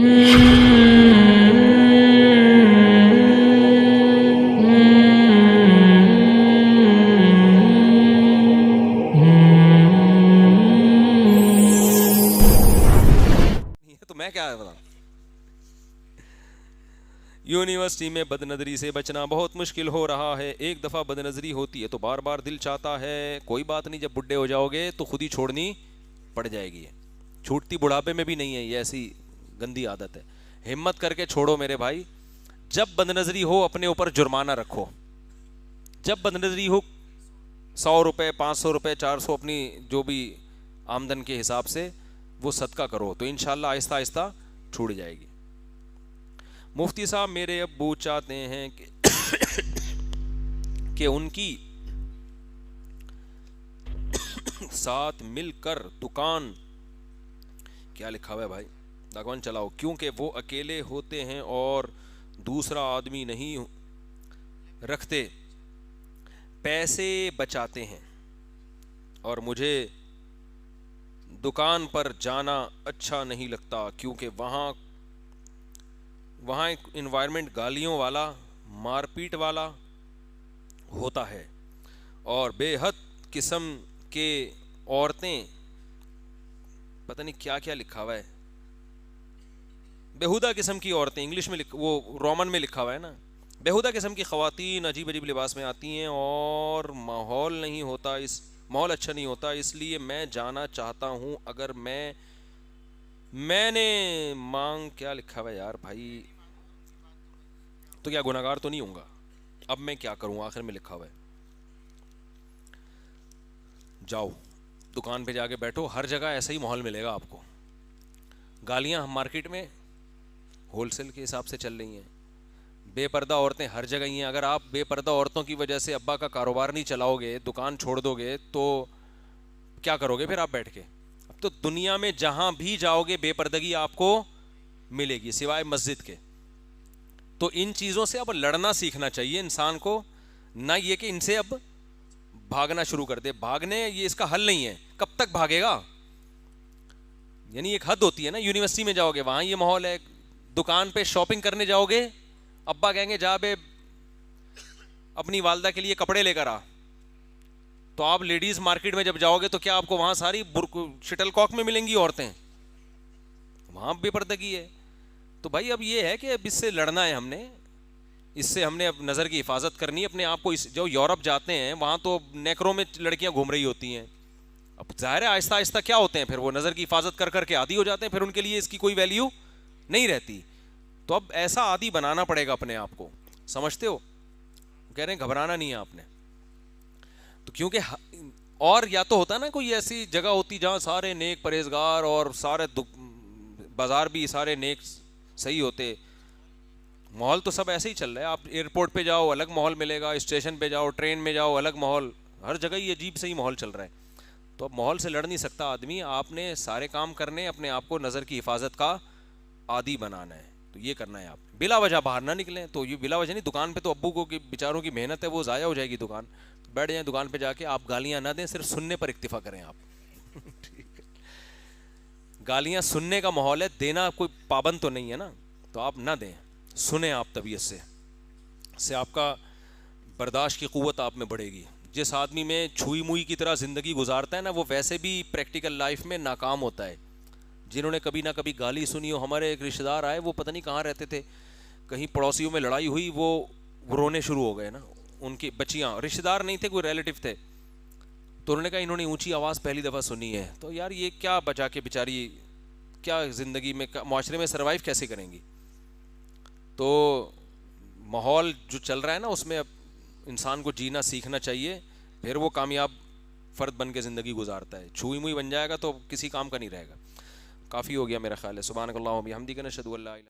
تو میں کیا بتاؤں. یونیورسٹی میں بد نظری سے بچنا بہت مشکل ہو رہا ہے. ایک دفعہ بد نظری ہوتی ہے تو بار بار دل چاہتا ہے. کوئی بات نہیں, جب بڈھے ہو جاؤ گے تو خود ہی چھوڑنی پڑ جائے گی. چھوٹتی بڑھاپے میں بھی نہیں ہے, یہ ایسی گندی عادت ہے. ہمت کر کے چھوڑو میرے بھائی. جب بد نظری ہو اپنے اوپر جرمانہ رکھو. جب بد نظری ہو 100 روپے 500 روپے 400 اپنی جو بھی آمدن کے حساب سے وہ صدقہ کرو تو انشاءاللہ آہستہ آہستہ چھوٹ جائے گی. مفتی صاحب میرے ابو چاہتے ہیں کہ ان کی ساتھ مل کر دکان, کیا لکھا ہوا ہے بھائی, دکان چلاؤ, کیونکہ وہ اکیلے ہوتے ہیں اور دوسرا آدمی نہیں رکھتے, پیسے بچاتے ہیں, اور مجھے دکان پر جانا اچھا نہیں لگتا کیونکہ وہاں ایک انوائرمنٹ گالیوں والا, مار پیٹ والا ہوتا ہے, اور بے حد قسم کے عورتیں, پتہ نہیں کیا کیا لکھا ہوا ہے, بےہودہ قسم کی عورتیں, انگلش میں وہ رومن میں لکھا ہوا ہے نا, بےہودہ قسم کی خواتین عجیب عجیب لباس میں آتی ہیں اور ماحول نہیں ہوتا, ماحول اچھا نہیں ہوتا, اس لیے میں جانا چاہتا ہوں. اگر میں نے مانگ, کیا لکھا ہوا ہے یار بھائی, تو کیا گناہگار تو نہیں ہوں گا؟ اب میں کیا کروں, آخر میں لکھا ہوا ہے. جاؤ دکان پہ جا کے بیٹھو, ہر جگہ ایسا ہی ماحول ملے گا آپ کو. گالیاں مارکیٹ میں ہول سیل کے حساب سے چل رہی ہیں, بے پردہ عورتیں ہر جگہ ہی ہیں. اگر آپ بے پردہ عورتوں کی وجہ سے ابا کا کاروبار نہیں چلاؤ گے, دکان چھوڑ دو گے, تو کیا کرو گے پھر آپ بیٹھ کے؟ اب تو دنیا میں جہاں بھی جاؤ گے بے پردگی آپ کو ملے گی سوائے مسجد کے. تو ان چیزوں سے اب لڑنا سیکھنا چاہیے انسان کو, نہ یہ کہ ان سے اب بھاگنا شروع کر دے. بھاگنے یہ اس کا حل نہیں ہے, کب تک بھاگے گا؟ یعنی ایک حد ہوتی ہے نا. یونیورسٹی میں جاؤ گے وہاں یہ ماحول ہے, دکان پہ شاپنگ کرنے جاؤ گے ابا کہیں گے جا بے اپنی والدہ کے لیے کپڑے لے کر آ, تو آپ لیڈیز مارکیٹ میں جب جاؤ گے تو کیا آپ کو وہاں ساری شٹل کاک میں ملیں گی عورتیں؟ وہاں بے پردگی ہے. تو بھائی اب یہ ہے کہ اب اس سے لڑنا ہے, ہم نے اس سے ہم نے اب نظر کی حفاظت کرنی ہے اپنے آپ کو. جو یورپ جاتے ہیں وہاں تو نیکروں میں لڑکیاں گھوم رہی ہوتی ہیں. اب ظاہر ہے آہستہ آہستہ کیا ہوتے ہیں, پھر وہ نظر کی حفاظت کر کر کے عادی ہو جاتے ہیں, پھر ان کے لیے اس کی کوئی ویلیو نہیں رہتی. تو اب ایسا عادی بنانا پڑے گا اپنے آپ کو, سمجھتے ہو؟ کہہ رہے ہیں گھبرانا نہیں ہے آپ نے. تو کیونکہ اور یا تو ہوتا نا کوئی ایسی جگہ ہوتی جہاں سارے نیک پرہیزگار اور سارے بازار بھی سارے نیک صحیح ہوتے. ماحول تو سب ایسے ہی چل رہا ہے. آپ ایئرپورٹ پہ جاؤ الگ ماحول ملے گا, اسٹیشن پہ جاؤ, ٹرین میں جاؤ الگ ماحول, ہر جگہ یہ عجیب سے ہی ماحول چل رہا ہے. تو اب ماحول سے لڑ نہیں سکتا آدمی, آپ نے سارے کام کرنے, اپنے آپ کو نظر کی حفاظت کا عادی بنانا ہے. تو یہ کرنا ہے آپ, بلا وجہ باہر نہ نکلیں. تو یہ بلا وجہ نہیں, دکان پہ تو ابو کو بیچاروں کی محنت ہے وہ ضائع ہو جائے گی دکان, بیٹھ جائیں دکان پہ جا کے. آپ گالیاں نہ دیں, صرف سننے پر اکتفا کریں آپ. ٹھیک ہے, گالیاں سننے کا ماحول ہے, دینا کوئی پابند تو نہیں ہے نا, تو آپ نہ دیں, سنیں آپ طبیعت سے آپ کا برداشت کی قوت آپ میں بڑھے گی. جس آدمی میں چھوئی موئی کی طرح زندگی گزارتا ہے نا, وہ ویسے بھی پریکٹیکل لائف میں ناکام ہوتا ہے. جنہوں نے کبھی نہ کبھی گالی سنی ہو, ہمارے ایک رشتہ دار آئے, وہ پتہ نہیں کہاں رہتے تھے, کہیں پڑوسیوں میں لڑائی ہوئی, وہ رونے شروع ہو گئے نا. ان کی بچیاں, رشتہ دار نہیں تھے, کوئی ریلیٹیو تھے, تو انہوں نے کہا انہوں نے اونچی آواز پہلی دفعہ سنی ہے. تو یار یہ کیا بچا کے بیچاری کیا زندگی میں معاشرے میں سروائیو کیسے کریں گی؟ تو ماحول جو چل رہا ہے نا اس میں اب انسان کو جینا سیکھنا چاہیے, پھر وہ کامیاب فرد بن کے زندگی گزارتا ہے. چھوئی موئی بن جائے گا تو کسی کام کا نہیں رہے گا. کافی ہو گیا میرا خیال ہے. سبحانک اللہم و بحمدک نشہد ان لا الہ